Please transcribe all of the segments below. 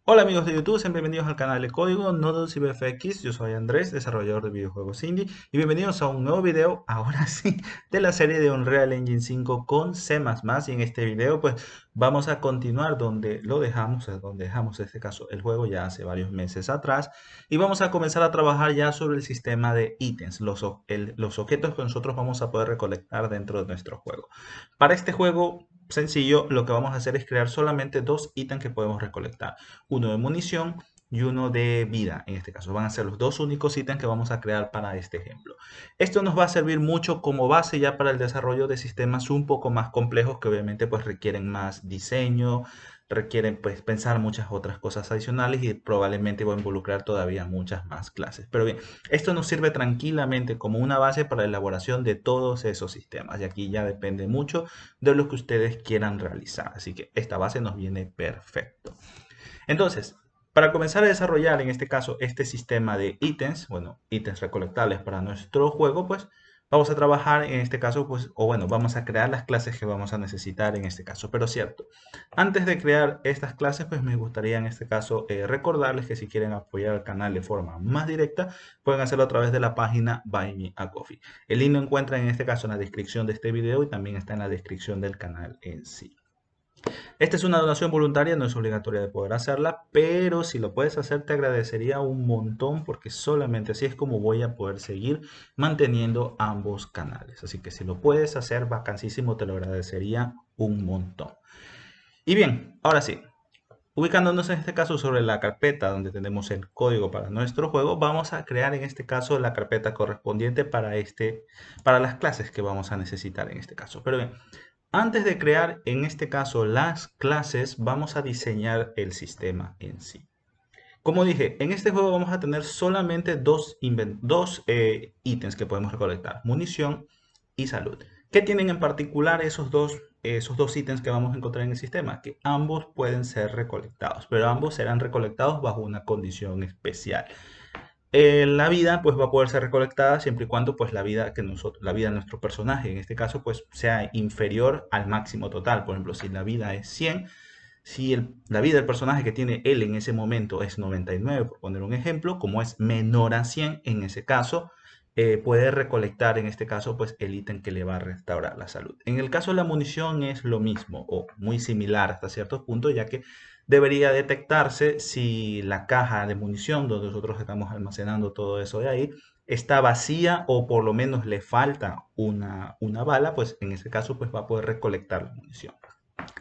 Hola amigos de YouTube, sean bienvenidos al canal de Código Nodos y VFX. Yo soy Andrés, desarrollador de videojuegos indie, y bienvenidos a un nuevo video, ahora sí, de la serie de Unreal Engine 5 con C++. Y en este video pues vamos a continuar donde lo dejamos, donde dejamos en este caso el juego ya hace varios meses atrás, y vamos a comenzar a trabajar ya sobre el sistema de ítems, los objetos que nosotros vamos a poder recolectar dentro de nuestro juego. Para este juego sencillo, lo que vamos a hacer es crear solamente dos ítems que podemos recolectar, uno de munición y uno de vida. En este caso van a ser los dos únicos ítems que vamos a crear para este ejemplo. Esto nos va a servir mucho como base ya para el desarrollo de sistemas un poco más complejos que obviamente pues requieren más diseño, requieren pues pensar muchas otras cosas adicionales y probablemente va a involucrar todavía muchas más clases. Pero bien, esto nos sirve tranquilamente como una base para la elaboración de todos esos sistemas, y aquí ya depende mucho de lo que ustedes quieran realizar, así que esta base nos viene perfecto. Entonces, para comenzar a desarrollar en este caso este sistema de ítems, bueno, ítems recolectables para nuestro juego, pues vamos a trabajar en este caso, pues, o bueno, vamos a crear las clases que vamos a necesitar en este caso. Pero cierto, antes de crear estas clases, pues me gustaría en este caso recordarles que si quieren apoyar al canal de forma más directa, pueden hacerlo a través de la página Buy Me a Coffee. El link lo encuentran en este caso en la descripción de este video y también está en la descripción del canal en sí. Esta es una donación voluntaria, no es obligatoria de poder hacerla, pero si lo puedes hacer te agradecería un montón porque solamente así es como voy a poder seguir manteniendo ambos canales. Así que si lo puedes hacer, vacancísimo, te lo agradecería un montón. Y bien, ahora sí, ubicándonos en este caso sobre la carpeta donde tenemos el código para nuestro juego, vamos a crear en este caso la carpeta correspondiente para las clases que vamos a necesitar en este caso. Pero bien, antes de crear, en este caso, las clases, vamos a diseñar el sistema en sí. Como dije, en este juego vamos a tener solamente dos ítems que podemos recolectar, munición y salud. ¿Qué tienen en particular esos dos ítems que vamos a encontrar en el sistema? Que ambos pueden ser recolectados, pero ambos serán recolectados bajo una condición especial. La vida pues va a poder ser recolectada siempre y cuando pues la vida de nuestro personaje en este caso pues sea inferior al máximo total. Por ejemplo, si la vida es 100, si la vida del personaje que tiene él en ese momento es 99, por poner un ejemplo, como es menor a 100 en ese caso, puede recolectar en este caso pues el ítem que le va a restaurar la salud. En el caso de la munición es lo mismo o muy similar hasta ciertos puntos, ya que debería detectarse si la caja de munición donde nosotros estamos almacenando todo eso de ahí está vacía o por lo menos le falta una bala, pues en ese caso pues va a poder recolectar la munición.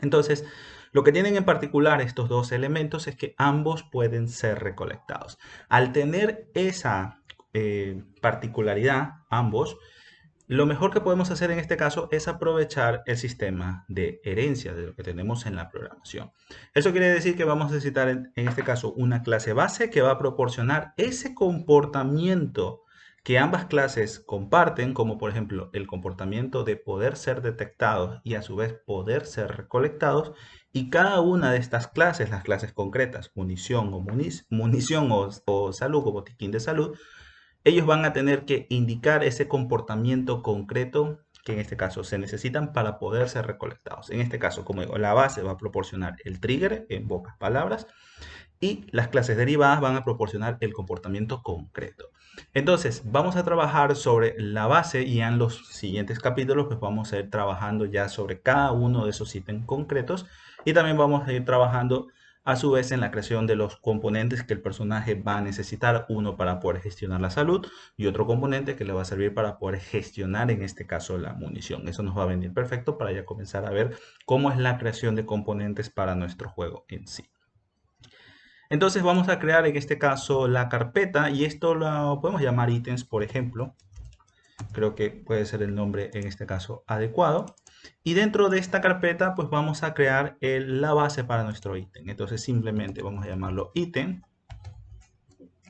Entonces, lo que tienen en particular estos dos elementos es que ambos pueden ser recolectados. Al tener esa particularidad, ambos, lo mejor que podemos hacer en este caso es aprovechar el sistema de herencia de lo que tenemos en la programación. Eso quiere decir que vamos a necesitar en este caso una clase base que va a proporcionar ese comportamiento que ambas clases comparten, como por ejemplo el comportamiento de poder ser detectados y a su vez poder ser recolectados. Y cada una de estas clases, las clases concretas, munición o salud o botiquín de salud, ellos van a tener que indicar ese comportamiento concreto que en este caso se necesitan para poder ser recolectados. En este caso, como digo, la base va a proporcionar el trigger, en pocas palabras, y las clases derivadas van a proporcionar el comportamiento concreto. Entonces, vamos a trabajar sobre la base y en los siguientes capítulos pues vamos a ir trabajando ya sobre cada uno de esos ítems concretos, y también vamos a ir trabajando a su vez en la creación de los componentes que el personaje va a necesitar, uno para poder gestionar la salud y otro componente que le va a servir para poder gestionar en este caso la munición. Eso nos va a venir perfecto para ya comenzar a ver cómo es la creación de componentes para nuestro juego en sí. Entonces vamos a crear en este caso la carpeta, y esto lo podemos llamar ítems, por ejemplo. Creo que puede ser el nombre en este caso adecuado. Y dentro de esta carpeta pues vamos a crear la base para nuestro ítem. Entonces simplemente vamos a llamarlo ítem.h,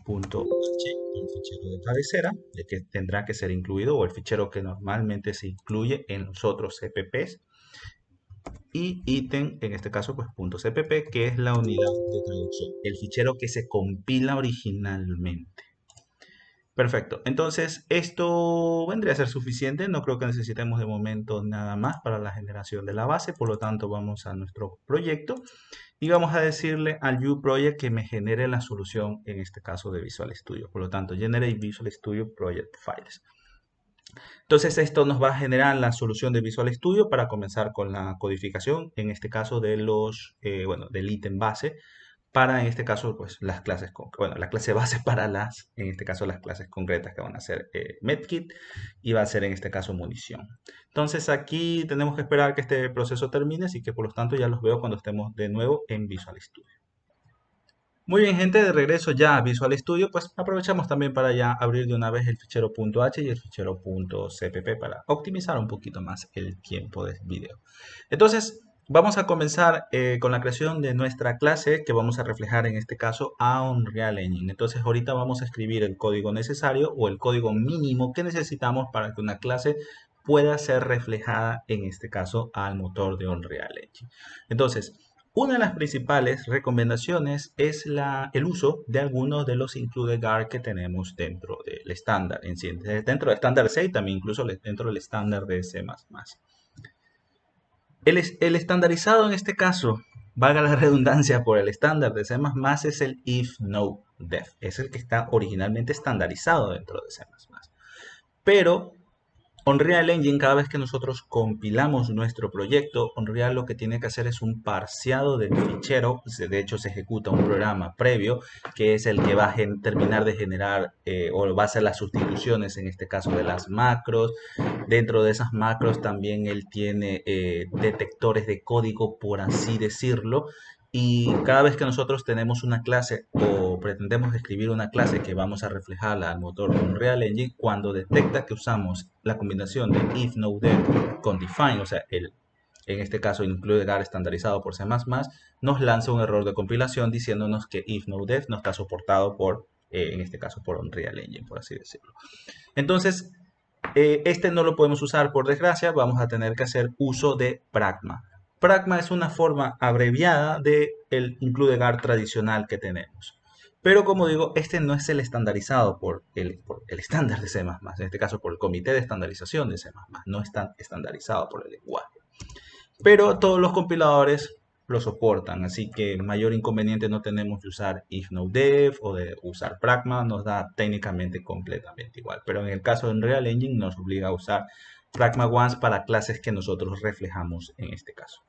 el fichero de cabecera, de que tendrá que ser incluido, o el fichero que normalmente se incluye en los otros CPPs. Y ítem, en este caso, pues .cpp, que es la unidad de traducción, el fichero que se compila originalmente. Perfecto. Entonces, esto vendría a ser suficiente. No creo que necesitemos de momento nada más para la generación de la base. Por lo tanto, vamos a nuestro proyecto y vamos a decirle al View Project que me genere la solución, en este caso de Visual Studio. Por lo tanto, Generate Visual Studio Project Files. Entonces, esto nos va a generar la solución de Visual Studio para comenzar con la codificación, en este caso de bueno, del ítem base para, en este caso, pues las clases, bueno, la clase base para en este caso, las clases concretas que van a ser medkit y va a ser, en este caso, munición. Entonces, aquí tenemos que esperar que este proceso termine, así que por lo tanto ya los veo cuando estemos de nuevo en Visual Studio. Muy bien, gente, de regreso ya a Visual Studio, pues aprovechamos también para ya abrir de una vez el fichero .h y el fichero .cpp para optimizar un poquito más el tiempo de video. Entonces, vamos a comenzar con la creación de nuestra clase que vamos a reflejar en este caso a Unreal Engine. Entonces, ahorita vamos a escribir el código necesario o el código mínimo que necesitamos para que una clase pueda ser reflejada en este caso al motor de Unreal Engine. Entonces, una de las principales recomendaciones es el uso de algunos de los include_gar que tenemos dentro del estándar en sí. Dentro del estándar C y también incluso dentro del estándar de C++. El estandarizado en este caso, valga la redundancia por el estándar de C++, es el if no def. Es el que está originalmente estandarizado dentro de C++. Pero Unreal Engine, cada vez que nosotros compilamos nuestro proyecto, Unreal lo que tiene que hacer es un parseado del fichero. De hecho, se ejecuta un programa previo que es el que va a terminar de generar o va a hacer las sustituciones, en este caso de las macros. Dentro de esas macros también él tiene detectores de código, por así decirlo. Y cada vez que nosotros tenemos una clase o pretendemos escribir una clase que vamos a reflejarla al motor de Unreal Engine, cuando detecta que usamos la combinación de if no def con define, o sea, en este caso include_gar estandarizado por C++, nos lanza un error de compilación diciéndonos que if no def no está soportado por, en este caso, por Unreal Engine, por así decirlo. Entonces, este no lo podemos usar por desgracia, vamos a tener que hacer uso de Pragma. Pragma es una forma abreviada del include_gar tradicional que tenemos. Pero como digo, este no es el estandarizado por el estándar de C++, en este caso por el comité de estandarización de C++, no está estandarizado por el lenguaje. Pero todos los compiladores lo soportan, así que mayor inconveniente no tenemos de usar if no def o de usar Pragma, nos da técnicamente completamente igual. Pero en el caso de Unreal Engine nos obliga a usar Pragma once para clases que nosotros reflejamos en este caso.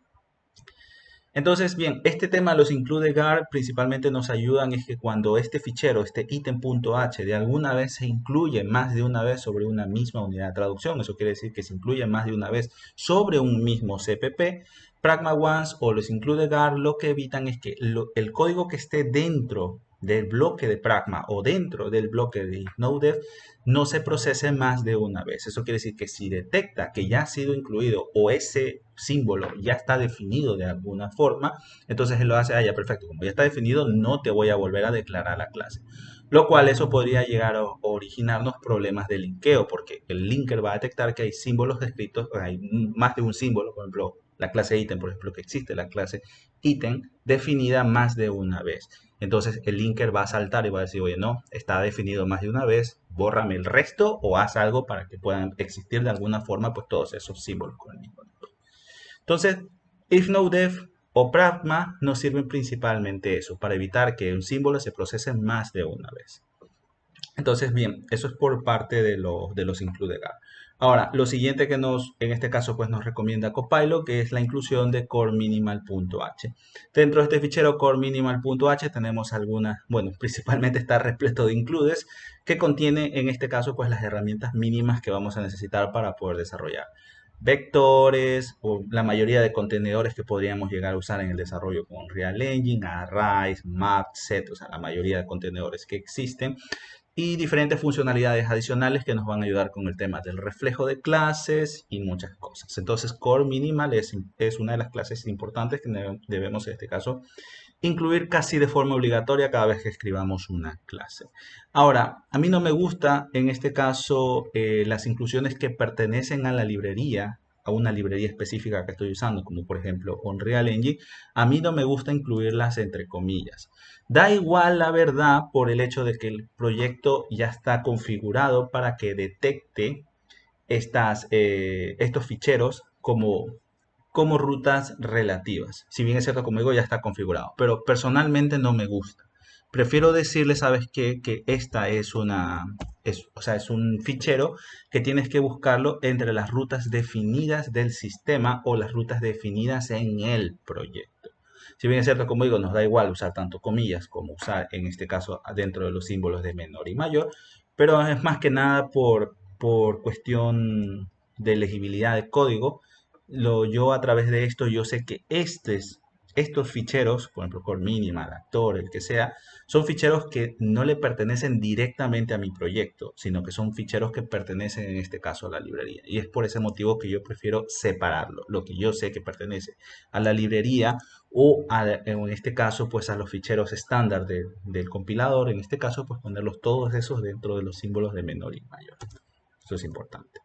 Entonces, bien, este tema los include_gar principalmente nos ayudan es que cuando este fichero, este item.h, de alguna vez se incluye más de una vez sobre una misma unidad de traducción, eso quiere decir que se incluye más de una vez sobre un mismo CPP, Pragma once o los include_gar lo que evitan es que el código que esté dentro del bloque de Pragma o dentro del bloque de IfNoDef no se procese más de una vez. Eso quiere decir que si detecta que ya ha sido incluido o ese símbolo ya está definido de alguna forma, entonces él lo hace, ya perfecto, como ya está definido, no te voy a volver a declarar la clase. Lo cual eso podría llegar a originarnos problemas de linkeo, porque el linker va a detectar que hay símbolos descritos, hay más de un símbolo, por ejemplo, la clase ítem, por ejemplo, que existe la clase ítem definida más de una vez. Entonces el linker va a saltar y va a decir, oye, no, está definido más de una vez, bórrame el resto o haz algo para que puedan existir de alguna forma pues todos esos símbolos con el mismo nombre. Entonces, if no def o Pragma nos sirven principalmente eso, para evitar que un símbolo se procese más de una vez. Entonces, bien, eso es por parte de los include_gar. Ahora, lo siguiente que en este caso, pues nos recomienda Copilot, que es la inclusión de core_minimal.h. Dentro de este fichero core_minimal.h tenemos algunas, bueno, principalmente está repleto de includes, que contiene, en este caso, pues las herramientas mínimas que vamos a necesitar para poder desarrollar vectores o la mayoría de contenedores que podríamos llegar a usar en el desarrollo con Unreal Engine, arrays, maps, set, o sea, la mayoría de contenedores que existen y diferentes funcionalidades adicionales que nos van a ayudar con el tema del reflejo de clases y muchas cosas. Entonces, Core Minimal es una de las clases importantes que debemos en este caso incluir casi de forma obligatoria cada vez que escribamos una clase. Ahora, a mí no me gusta en este caso las inclusiones que pertenecen a la librería a una librería específica que estoy usando, como por ejemplo Unreal Engine, a mí no me gusta incluirlas entre comillas. Da igual la verdad por el hecho de que el proyecto ya está configurado para que detecte estos ficheros como rutas relativas. Si bien es cierto, como digo, ya está configurado, pero personalmente no me gusta. Prefiero decirle, ¿sabes qué? Que esta es o sea, es un fichero que tienes que buscarlo entre las rutas definidas del sistema o las rutas definidas en el proyecto. Si bien es cierto, como digo, nos da igual usar tanto comillas como usar, en este caso, dentro de los símbolos de menor y mayor, pero es más que nada por cuestión de legibilidad de código. Yo a través de esto, yo sé que estos ficheros, por ejemplo, Core Minimal, Actor, el que sea, son ficheros que no le pertenecen directamente a mi proyecto, sino que son ficheros que pertenecen en este caso a la librería. Y es por ese motivo que yo prefiero separarlo. Lo que yo sé que pertenece a la librería en este caso, pues a los ficheros estándar del compilador, en este caso, pues ponerlos todos esos dentro de los símbolos de menor y mayor. Eso es importante.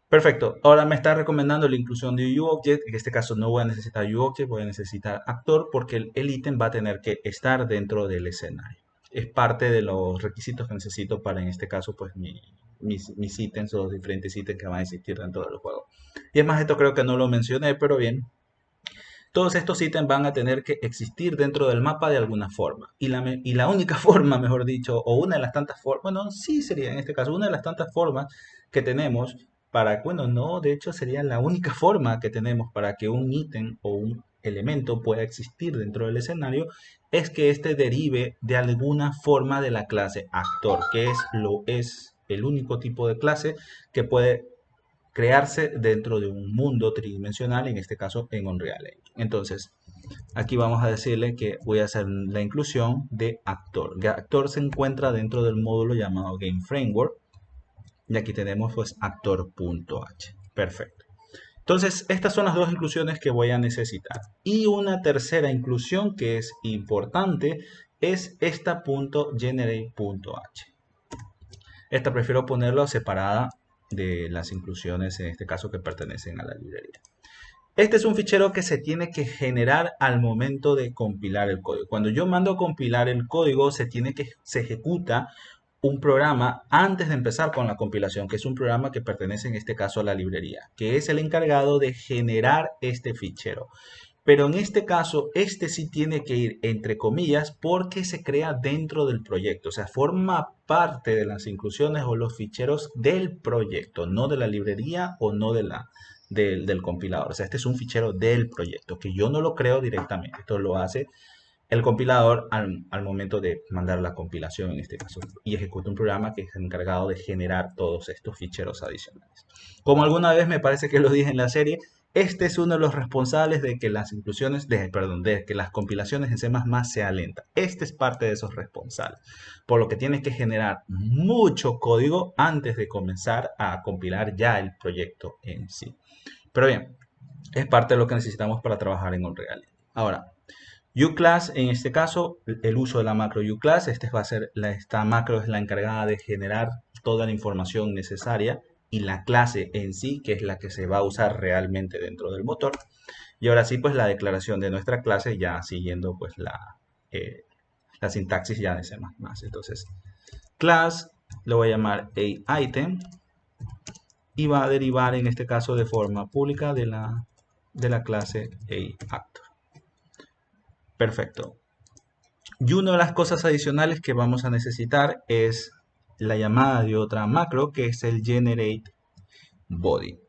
Perfecto. Ahora me está recomendando la inclusión de UObject. En este caso no voy a necesitar UObject, voy a necesitar actor porque el ítem va a tener que estar dentro del escenario. Es parte de los requisitos que necesito para, en este caso, pues mis ítems o los diferentes ítems que van a existir dentro del juego. Y es más, esto creo que no lo mencioné, pero bien. Todos estos ítems van a tener que existir dentro del mapa de alguna forma. Y la única forma, mejor dicho, o una de las tantas formas, bueno, sí sería en este caso una de las tantas formas que tenemos para, bueno, no, de hecho sería la única forma que tenemos para que un ítem o un elemento pueda existir dentro del escenario, es que éste derive de alguna forma de la clase actor, que es el único tipo de clase que puede crearse dentro de un mundo tridimensional, en este caso en Unreal Engine. Entonces, aquí vamos a decirle que voy a hacer la inclusión de actor. Actor se encuentra dentro del módulo llamado Game Framework. Y aquí tenemos pues actor.h. Perfecto. Entonces, estas son las dos inclusiones que voy a necesitar. Y una tercera inclusión que es importante es esta .generate.h. Esta prefiero ponerlo separada de las inclusiones, en este caso, que pertenecen a la librería. Este es un fichero que se tiene que generar al momento de compilar el código. Cuando yo mando a compilar el código, se ejecuta un programa antes de empezar con la compilación, que es un programa que pertenece en este caso a la librería, que es el encargado de generar este fichero. Pero en este caso, este sí tiene que ir entre comillas porque se crea dentro del proyecto. O sea, forma parte de las inclusiones o los ficheros del proyecto, no de la librería o no del compilador. O sea, este es un fichero del proyecto, que yo no lo creo directamente. Esto lo hace el compilador al momento de mandar la compilación en este caso y ejecuta un programa que es encargado de generar todos estos ficheros adicionales. Como alguna vez me parece que lo dije en la serie, este es uno de los responsables de que las inclusiones, de que las compilaciones en C++ sean lentas. Este es parte de esos responsables. Por lo que tienes que generar mucho código antes de comenzar a compilar ya el proyecto en sí. Pero bien, es parte de lo que necesitamos para trabajar en Unreal. Ahora, uClass, en este caso, el uso de la macro uClass, esta macro es la encargada de generar toda la información necesaria y la clase en sí, que es la que se va a usar realmente dentro del motor. Y ahora sí, pues la declaración de nuestra clase ya siguiendo pues la sintaxis ya de C++. Entonces, class lo voy a llamar aItem y va a derivar en este caso de forma pública de la clase aActor. Perfecto. Y una de las cosas adicionales que vamos a necesitar es la llamada de otra macro que es el GenerateBody.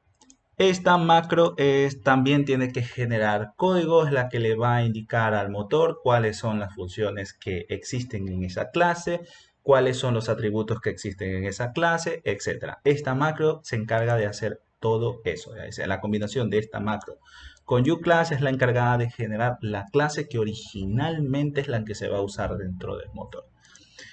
Esta macro también tiene que generar código, es la que le va a indicar al motor cuáles son las funciones que existen en esa clase, cuáles son los atributos que existen en esa clase, etc. Esta macro se encarga de hacer todo eso. La combinación de esta macro con uClass es la encargada de generar la clase que originalmente es la que se va a usar dentro del motor.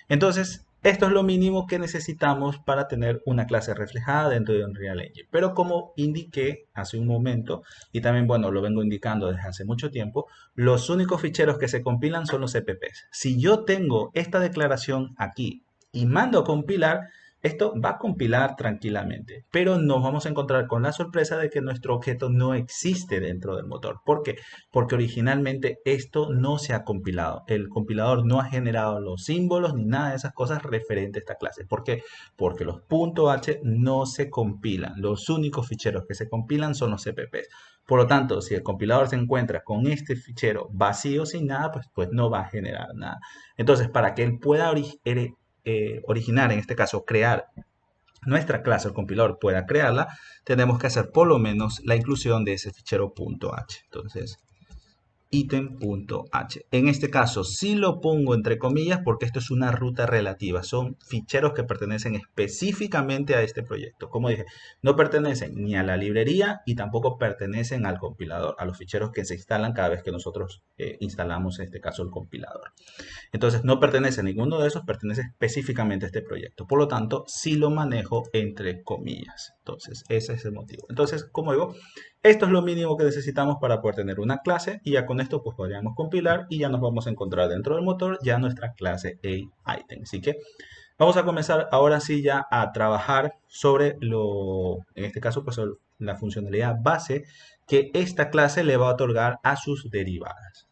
Entonces, esto es lo mínimo que necesitamos para tener una clase reflejada dentro de Unreal Engine. Pero como indiqué hace un momento, y también, bueno, lo vengo indicando desde hace mucho tiempo, los únicos ficheros que se compilan son los EPPs. Si yo tengo esta declaración aquí y mando a compilar, Esto va a compilar tranquilamente, pero nos vamos a encontrar con la sorpresa de que nuestro objeto no existe dentro del motor. ¿Por qué? Porque originalmente esto no se ha compilado. El compilador no ha generado los símbolos ni nada de esas cosas referentes a esta clase. ¿Por qué? Porque los .h no se compilan. Los únicos ficheros que se compilan son los CPPs. Por lo tanto, si el compilador se encuentra con este fichero vacío sin nada, pues no va a generar nada. Entonces, para que él pueda originar, en este caso, crear nuestra clase, el compilador pueda crearla, tenemos que hacer por lo menos la inclusión de ese fichero .h. Entonces, item.h. En este caso sí lo pongo entre comillas porque esto es una ruta relativa. Son ficheros que pertenecen específicamente a este proyecto. Como dije, no pertenecen ni a la librería y tampoco pertenecen al compilador, a los ficheros que se instalan cada vez que nosotros instalamos, en este caso, el compilador. Entonces no pertenece a ninguno de esos, pertenece específicamente a este proyecto. Por lo tanto, sí lo manejo entre comillas. Entonces, ese es el motivo. Entonces, como digo, esto es lo mínimo que necesitamos para poder tener una clase y ya con esto pues podríamos compilar y ya nos vamos a encontrar dentro del motor ya nuestra clase aItem. Así que vamos a comenzar ahora sí ya a trabajar sobre en este caso pues la funcionalidad base que esta clase le va a otorgar a sus derivadas.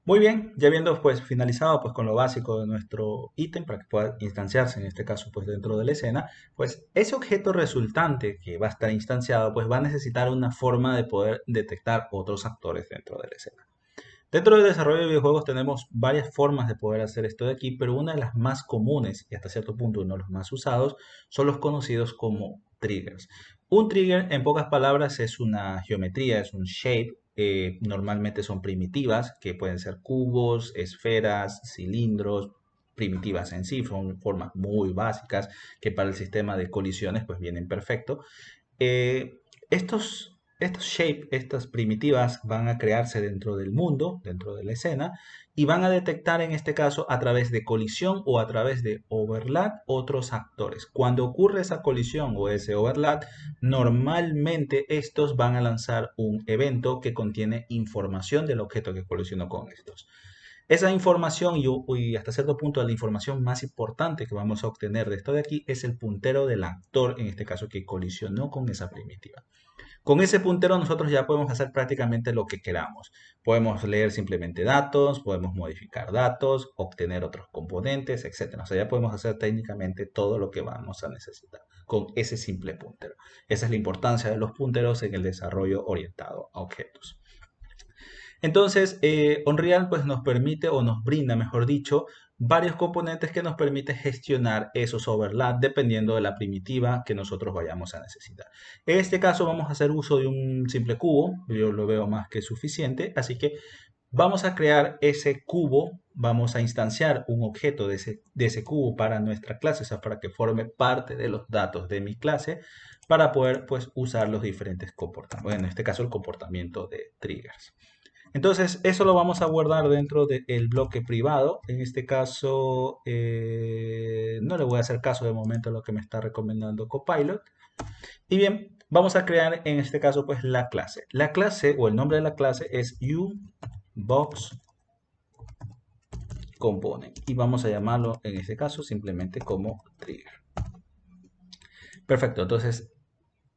Muy bien, ya habiendo pues finalizado pues con lo básico de nuestro ítem para que pueda instanciarse en este caso pues dentro de la escena, pues ese objeto resultante que va a estar instanciado pues va a necesitar una forma de poder detectar otros actores dentro de la escena. Dentro del desarrollo de videojuegos tenemos varias formas de poder hacer esto de aquí, pero una de las más comunes y hasta cierto punto uno de los más usados son los conocidos como triggers. Un trigger, en pocas palabras, es una geometría, es un shape. Normalmente son primitivas, que pueden ser cubos, esferas, cilindros, primitivas en sí, son formas muy básicas que para el sistema de colisiones pues vienen perfecto. Estos shape, estas primitivas van a crearse dentro del mundo, dentro de la escena, y van a detectar en este caso a través de colisión o a través de overlap otros actores. Cuando ocurre esa colisión o ese overlap, normalmente estos van a lanzar un evento que contiene información del objeto que colisionó con estos. Esa información y hasta cierto punto la información más importante que vamos a obtener de esto de aquí es el puntero del actor, en este caso que colisionó con esa primitiva. Con ese puntero nosotros ya podemos hacer prácticamente lo que queramos. Podemos leer simplemente datos, podemos modificar datos, obtener otros componentes, etc. O sea, ya podemos hacer técnicamente todo lo que vamos a necesitar con ese simple puntero. Esa es la importancia de los punteros en el desarrollo orientado a objetos. Entonces, Unreal pues nos permite o nos brinda, mejor dicho, varios componentes que nos permite gestionar esos overlaps dependiendo de la primitiva que nosotros vayamos a necesitar. En este caso vamos a hacer uso de un simple cubo, yo lo veo más que suficiente, así que vamos a crear ese cubo, vamos a instanciar un objeto de ese cubo para nuestra clase, o sea, para que forme parte de los datos de mi clase, para poder pues usar los diferentes comportamientos, bueno, en este caso el comportamiento de triggers. Entonces, eso lo vamos a guardar dentro del bloque privado. En este caso, no le voy a hacer caso de momento a lo que me está recomendando Copilot. Y bien, vamos a crear en este caso pues la clase. La clase o el nombre de la clase es uBoxComponent. Y vamos a llamarlo en este caso simplemente como trigger. Perfecto, entonces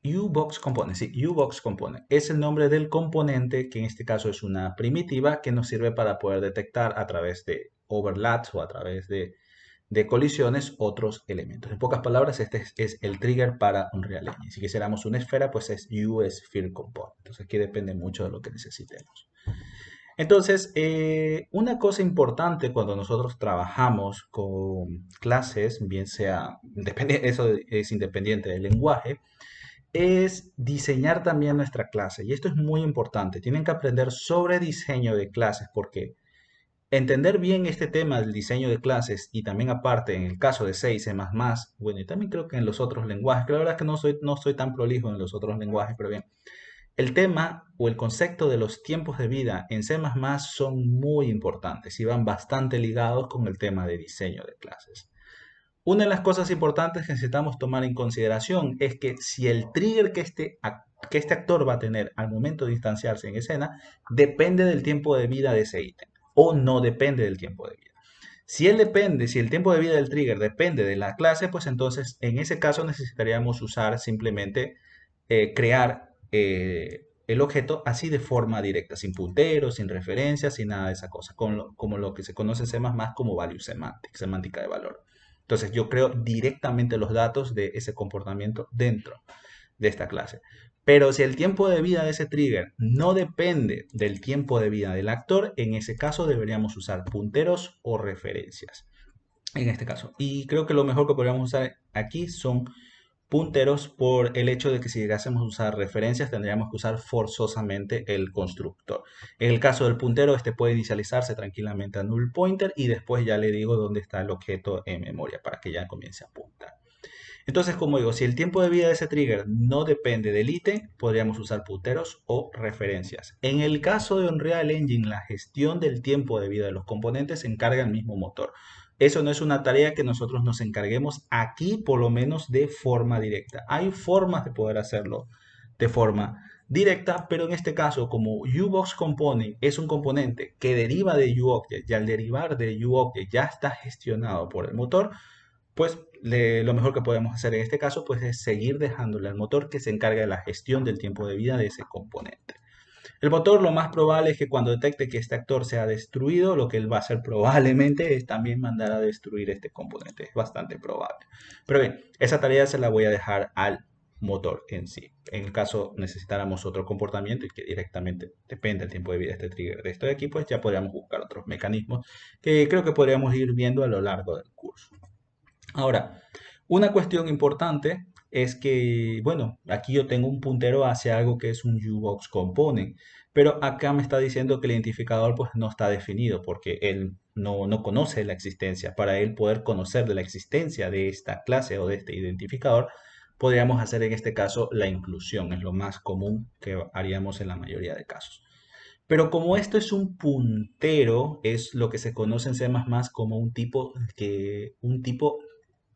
uBoxComponent, sí, uBoxComponent es el nombre del componente que en este caso es una primitiva que nos sirve para poder detectar a través de overlaps o a través de colisiones otros elementos. En pocas palabras, este es el trigger para Unreal Engine. Si quisiéramos una esfera, pues es uSphereComponent. Entonces aquí depende mucho de lo que necesitemos. Entonces, una cosa importante cuando nosotros trabajamos con clases, bien sea, eso es independiente del lenguaje, es diseñar también nuestra clase. Y esto es muy importante. Tienen que aprender sobre diseño de clases porque entender bien este tema del diseño de clases y también aparte en el caso de C y C++, bueno, y también creo que en los otros lenguajes, que la verdad es que no soy tan prolijo en los otros lenguajes, pero bien, el tema o el concepto de los tiempos de vida en C++ son muy importantes y van bastante ligados con el tema de diseño de clases. Una de las cosas importantes que necesitamos tomar en consideración es que si el trigger que este actor va a tener al momento de instanciarse en escena depende del tiempo de vida de ese ítem o no depende del tiempo de vida. Si él depende, si el tiempo de vida del trigger depende de la clase, pues entonces en ese caso necesitaríamos usar simplemente crear el objeto así de forma directa, sin punteros, sin referencias, sin nada de esa cosa, como lo que se conoce en C++ como value semantic, semántica de valor. Entonces yo creo directamente los datos de ese comportamiento dentro de esta clase. Pero si el tiempo de vida de ese trigger no depende del tiempo de vida del actor, en ese caso deberíamos usar punteros o referencias. En este caso. Y creo que lo mejor que podríamos usar aquí son punteros por el hecho de que si llegásemos a usar referencias tendríamos que usar forzosamente el constructor. En el caso del puntero, este puede inicializarse tranquilamente a null pointer y después ya le digo dónde está el objeto en memoria para que ya comience a apuntar. Entonces, como digo, si el tiempo de vida de ese trigger no depende del ítem, podríamos usar punteros o referencias. En el caso de Unreal Engine, la gestión del tiempo de vida de los componentes se encarga el mismo motor. Eso no es una tarea que nosotros nos encarguemos aquí, por lo menos de forma directa. Hay formas de poder hacerlo de forma directa, pero en este caso, como UBox Component es un componente que deriva de UObject y al derivar de UObject ya está gestionado por el motor, pues lo mejor que podemos hacer en este caso pues es seguir dejándole al motor que se encargue de la gestión del tiempo de vida de ese componente. El motor lo más probable es que cuando detecte que este actor se ha destruido, lo que él va a hacer probablemente es también mandar a destruir este componente. Es bastante probable. Pero bien, esa tarea se la voy a dejar al motor en sí. En el caso necesitáramos otro comportamiento y que directamente depende del tiempo de vida de este trigger de esto de aquí, pues ya podríamos buscar otros mecanismos que creo que podríamos ir viendo a lo largo del curso. Ahora, una cuestión importante es que, bueno, aquí yo tengo un puntero hacia algo que es un UBox component, pero acá me está diciendo que el identificador pues no está definido porque él no conoce la existencia. Para él poder conocer de la existencia de esta clase o de este identificador, podríamos hacer en este caso la inclusión, es lo más común que haríamos en la mayoría de casos. Pero como esto es un puntero, es lo que se conoce en C++ como un tipo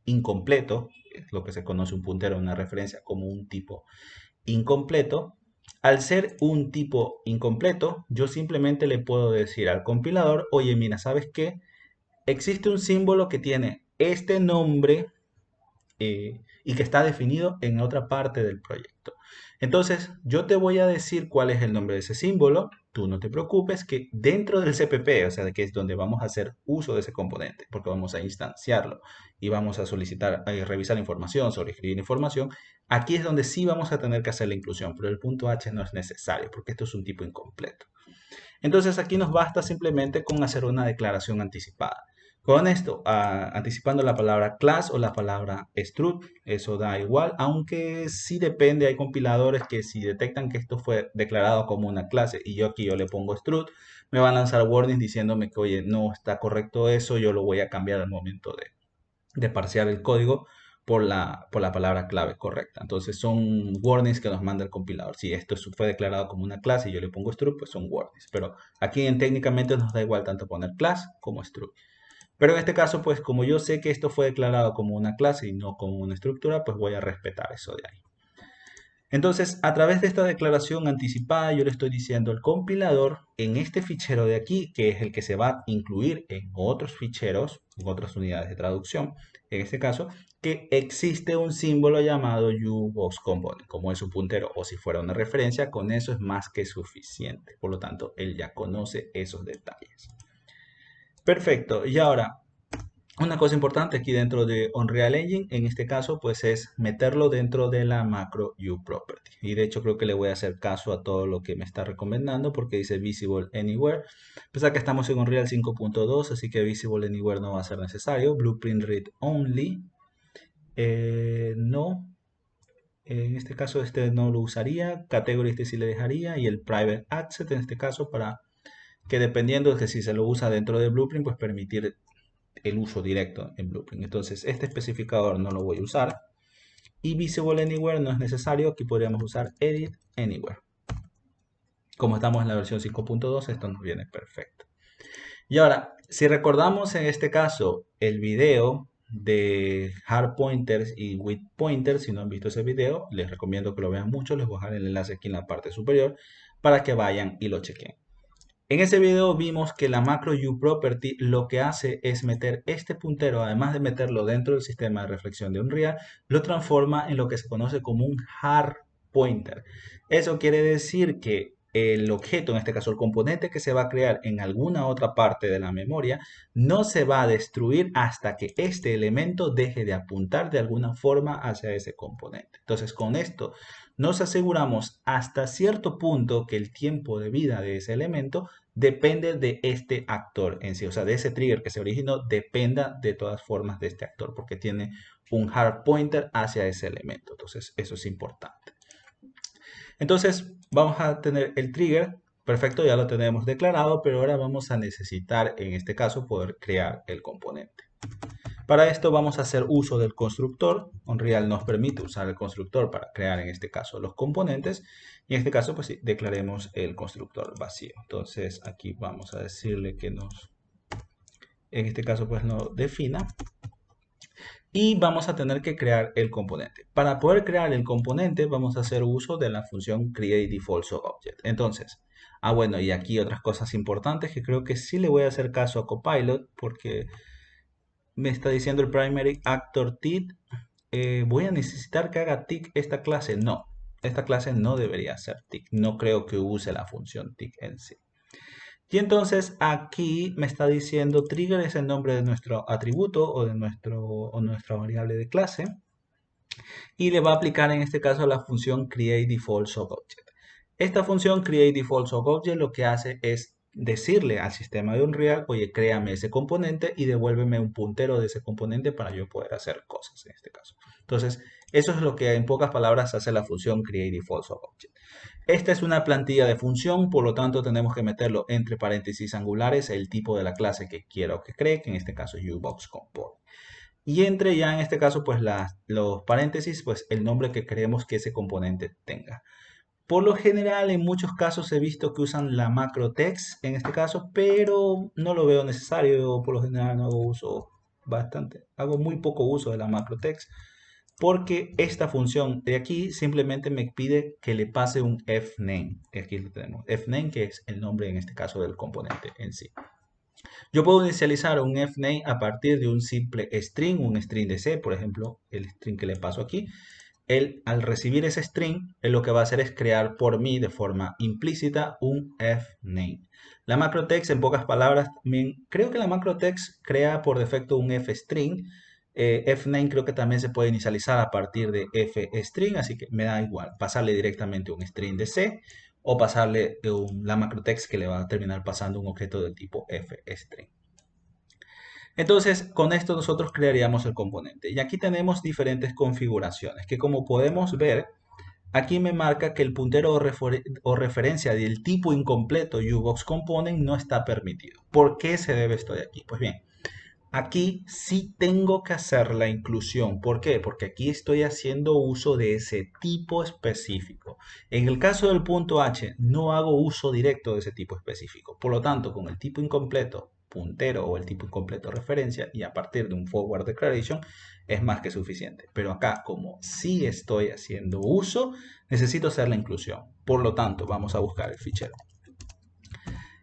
incompleto, es lo que se conoce un puntero, una referencia como un tipo incompleto. Al ser un tipo incompleto, yo simplemente le puedo decir al compilador, oye, mira, ¿sabes qué? Existe un símbolo que tiene este nombre y que está definido en otra parte del proyecto. Entonces, yo te voy a decir cuál es el nombre de ese símbolo. Tú no te preocupes que dentro del CPP, o sea, de que es donde vamos a hacer uso de ese componente, porque vamos a instanciarlo y vamos a solicitar, revisar información, sobreescribir información, aquí es donde sí vamos a tener que hacer la inclusión, pero el punto H no es necesario, porque esto es un tipo incompleto. Entonces aquí nos basta simplemente con hacer una declaración anticipada. Con esto, anticipando la palabra class o la palabra struct, eso da igual, aunque sí depende, hay compiladores que si detectan que esto fue declarado como una clase y yo le pongo struct, me van a lanzar warnings diciéndome que, oye, no está correcto eso, yo lo voy a cambiar al momento de parsear el código por la palabra clave correcta. Entonces son warnings que nos manda el compilador. Si esto fue declarado como una clase y yo le pongo struct, pues son warnings. Pero aquí técnicamente nos da igual tanto poner class como struct. Pero en este caso, pues como yo sé que esto fue declarado como una clase y no como una estructura, pues voy a respetar eso de ahí. Entonces, a través de esta declaración anticipada, yo le estoy diciendo al compilador en este fichero de aquí, que es el que se va a incluir en otros ficheros, en otras unidades de traducción, en este caso, que existe un símbolo llamado UBoxComponent, como es un puntero o si fuera una referencia, con eso es más que suficiente. Por lo tanto, él ya conoce esos detalles. Perfecto. Y ahora, una cosa importante aquí dentro de Unreal Engine, en este caso, pues es meterlo dentro de la macro UProperty. Y de hecho creo que le voy a hacer caso a todo lo que me está recomendando porque dice Visible Anywhere. Pensar que estamos en Unreal 5.2, así que Visible Anywhere no va a ser necesario. Blueprint Read Only. No. En este caso este no lo usaría. Category este sí le dejaría. Y el Private Access en este caso para que dependiendo de que si se lo usa dentro de Blueprint, pues permitir el uso directo en Blueprint. Entonces, este especificador no lo voy a usar. Y Visible Anywhere no es necesario. Aquí podríamos usar Edit Anywhere. Como estamos en la versión 5.2, esto nos viene perfecto. Y ahora, si recordamos en este caso el video de hard pointers y with pointers, si no han visto ese video, les recomiendo que lo vean mucho. Les voy a dejar el enlace aquí en la parte superior para que vayan y lo chequen. En ese video vimos que la macro uProperty lo que hace es meter este puntero, además de meterlo dentro del sistema de reflexión de Unreal, lo transforma en lo que se conoce como un hard pointer. Eso quiere decir que el objeto, en este caso el componente que se va a crear en alguna otra parte de la memoria, no se va a destruir hasta que este elemento deje de apuntar de alguna forma hacia ese componente. Entonces, con esto nos aseguramos hasta cierto punto que el tiempo de vida de ese elemento depende de este actor en sí, o sea, de ese trigger que se originó, dependa de todas formas de este actor, porque tiene un hard pointer hacia ese elemento. Entonces, eso es importante. Entonces, vamos a tener el trigger. Perfecto, ya lo tenemos declarado, pero ahora vamos a necesitar, en este caso, poder crear el componente. Para esto vamos a hacer uso del constructor. Unreal nos permite usar el constructor para crear, en este caso, los componentes. Y en este caso, pues sí, declaremos el constructor vacío. Entonces, aquí vamos a decirle que en este caso, pues nos defina. Y vamos a tener que crear el componente. Para poder crear el componente, vamos a hacer uso de la función createDefaultObject. Entonces, bueno, y aquí otras cosas importantes que creo que sí le voy a hacer caso a Copilot, porque me está diciendo el primary actor tick. Voy a necesitar que haga tick esta clase. No, esta clase no debería ser tick. No creo que use la función tick en sí. Y entonces aquí me está diciendo trigger es el nombre de nuestro atributo o de nuestra variable de clase. Y le va a aplicar en este caso la función createDefaultObject. Esta función createDefaultObject lo que hace es decirle al sistema de Unreal, oye, créame ese componente y devuélveme un puntero de ese componente para yo poder hacer cosas en este caso. Entonces, eso es lo que en pocas palabras hace la función createDefaultObject. Esta es una plantilla de función, por lo tanto tenemos que meterlo entre paréntesis angulares el tipo de la clase que quiero que cree, que en este caso es UBoxComponent. Y entre ya en este caso pues los paréntesis, pues el nombre que queremos que ese componente tenga. Por lo general, en muchos casos he visto que usan la macro text en este caso, pero no lo veo necesario. Por lo general no hago uso hago muy poco uso de la macro text, porque esta función de aquí simplemente me pide que le pase un fname. Aquí lo tenemos, fname, que es el nombre en este caso del componente en sí. Yo puedo inicializar un fname a partir de un simple string, un string de C, por ejemplo, el string que le paso aquí. Él, al recibir ese string, él lo que va a hacer es crear por mí de forma implícita un fname. La macrotext, en pocas palabras, también creo que la macrotext crea por defecto un fstring. Fname creo que también se puede inicializar a partir de fstring, así que me da igual pasarle directamente un string de C o pasarle la macrotext que le va a terminar pasando un objeto del tipo fstring. Entonces, con esto nosotros crearíamos el componente. Y aquí tenemos diferentes configuraciones que, como podemos ver, aquí me marca que el puntero o referencia del tipo incompleto UBoxComponent no está permitido. ¿Por qué se debe esto de aquí? Pues bien, aquí sí tengo que hacer la inclusión. ¿Por qué? Porque aquí estoy haciendo uso de ese tipo específico. En el caso del punto H, no hago uso directo de ese tipo específico. Por lo tanto, con el tipo incompleto puntero o el tipo incompleto referencia y a partir de un forward declaration es más que suficiente. Pero acá, como sí estoy haciendo uso, necesito hacer la inclusión. Por lo tanto, vamos a buscar el fichero.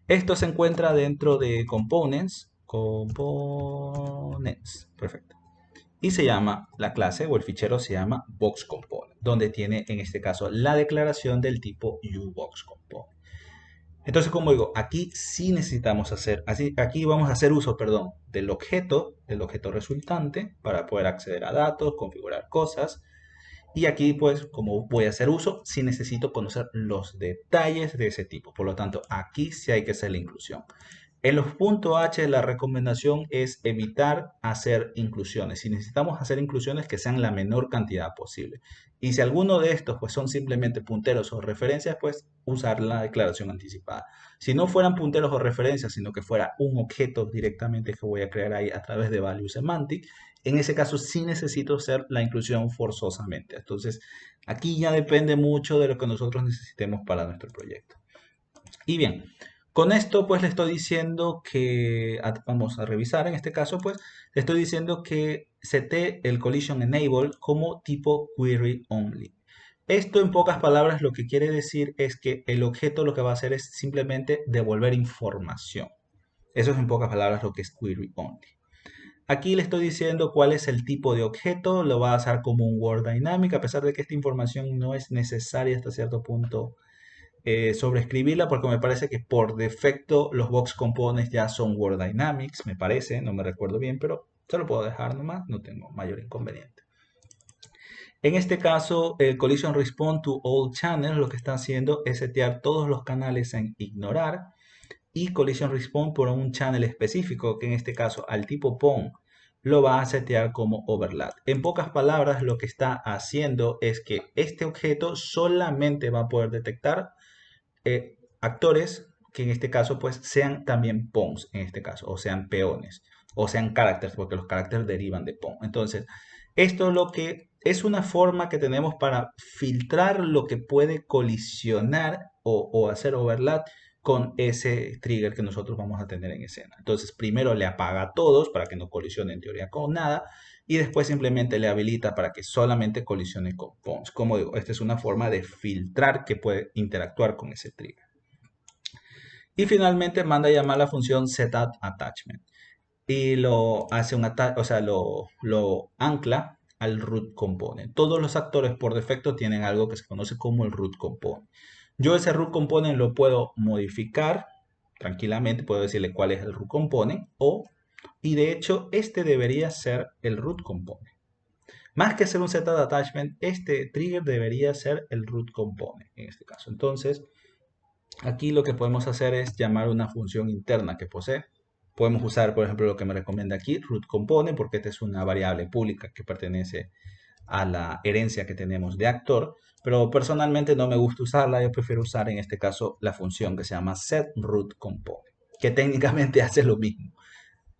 Esto se encuentra dentro de Components. Perfecto. Y se llama, la clase o el fichero se llama BoxComponent, donde tiene en este caso la declaración del tipo UBoxComponent. Entonces, como digo, aquí sí necesitamos aquí vamos a hacer uso, perdón, del objeto resultante para poder acceder a datos, configurar cosas. Y aquí, pues, como voy a hacer uso, sí necesito conocer los detalles de ese tipo. Por lo tanto, aquí sí hay que hacer la inclusión. En los puntos H la recomendación es evitar hacer inclusiones. Si necesitamos hacer inclusiones, que sean la menor cantidad posible. Y si alguno de estos pues, son simplemente punteros o referencias, pues usar la declaración anticipada. Si no fueran punteros o referencias, sino que fuera un objeto directamente que voy a crear ahí a través de value semantic, en ese caso sí necesito hacer la inclusión forzosamente. Entonces, aquí ya depende mucho de lo que nosotros necesitemos para nuestro proyecto. Y bien, con esto pues le estoy diciendo que, vamos a revisar en este caso pues, le estoy diciendo que sete el collision enable como tipo query only. Esto en pocas palabras lo que quiere decir es que el objeto lo que va a hacer es simplemente devolver información. Eso es en pocas palabras lo que es query only. Aquí le estoy diciendo cuál es el tipo de objeto, lo va a hacer como un Word Dynamic, a pesar de que esta información no es necesaria hasta cierto punto sobreescribirla, porque me parece que por defecto los Box Components ya son Word Dynamics, me parece, no me recuerdo bien, pero se lo puedo dejar nomás, no tengo mayor inconveniente. En este caso, el Collision Response to All Channels lo que está haciendo es setear todos los canales en ignorar y Collision Response por un channel específico, que en este caso al tipo PON lo va a setear como overlap. En pocas palabras, lo que está haciendo es que este objeto solamente va a poder detectar actores que en este caso pues sean también pawns, en este caso, o sean peones, o sean caracteres, porque los caracteres derivan de pawn. Entonces, esto es lo que es una forma que tenemos para filtrar lo que puede colisionar o hacer overlap con ese trigger que nosotros vamos a tener en escena. Entonces, primero le apaga a todos para que no colisione en teoría con nada y después simplemente le habilita para que solamente colisione con pawns. Como digo, esta es una forma de filtrar que puede interactuar con ese trigger. Y finalmente manda a llamar la función setAttachment y lo hace o sea, lo ancla al root component. Todos los actores por defecto tienen algo que se conoce como el root component. Yo ese root component lo puedo modificar tranquilamente, puedo decirle cuál es el root component y de hecho este debería ser el root component. Más que ser un setAttachment, este trigger debería ser el root component en este caso. Entonces, aquí lo que podemos hacer es llamar una función interna que posee. Podemos usar, por ejemplo, lo que me recomienda aquí, root component, porque esta es una variable pública que pertenece a la herencia que tenemos de actor. Pero personalmente no me gusta usarla, yo prefiero usar en este caso la función que se llama setRootComponent, que técnicamente hace lo mismo.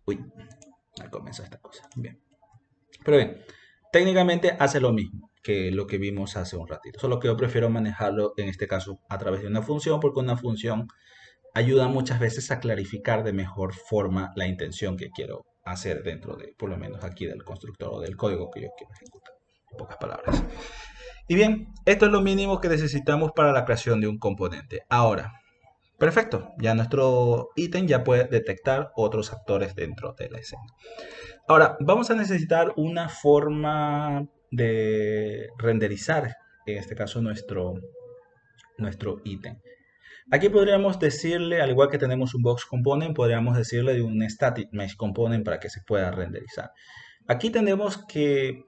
Uy, al comienzo esta cosa. Bien. Pero bien, técnicamente hace lo mismo que lo que vimos hace un ratito. Solo que yo prefiero manejarlo en este caso a través de una función, porque una función ayuda muchas veces a clarificar de mejor forma la intención que quiero hacer dentro de, por lo menos aquí del constructor o del código que yo quiero ejecutar. En pocas palabras. Y bien, esto es lo mínimo que necesitamos para la creación de un componente. Ahora, perfecto, ya nuestro ítem ya puede detectar otros actores dentro de la escena. Ahora, vamos a necesitar una forma de renderizar, en este caso, nuestro ítem. Aquí podríamos decirle, al igual que tenemos un box component, podríamos decirle de un static mesh component para que se pueda renderizar. Aquí tenemos que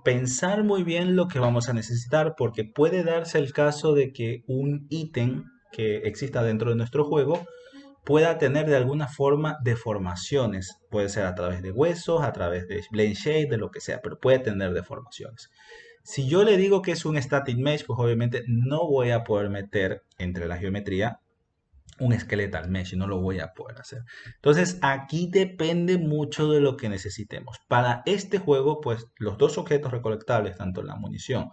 pensar muy bien lo que vamos a necesitar porque puede darse el caso de que un ítem que exista dentro de nuestro juego pueda tener de alguna forma deformaciones. Puede ser a través de huesos, a través de blend shade, de lo que sea, pero puede tener deformaciones. Si yo le digo que es un static mesh, pues obviamente no voy a poder meter entre la geometría un skeletal mesh y no lo voy a poder hacer. Entonces aquí depende mucho de lo que necesitemos. Para este juego, pues los dos objetos recolectables, tanto la munición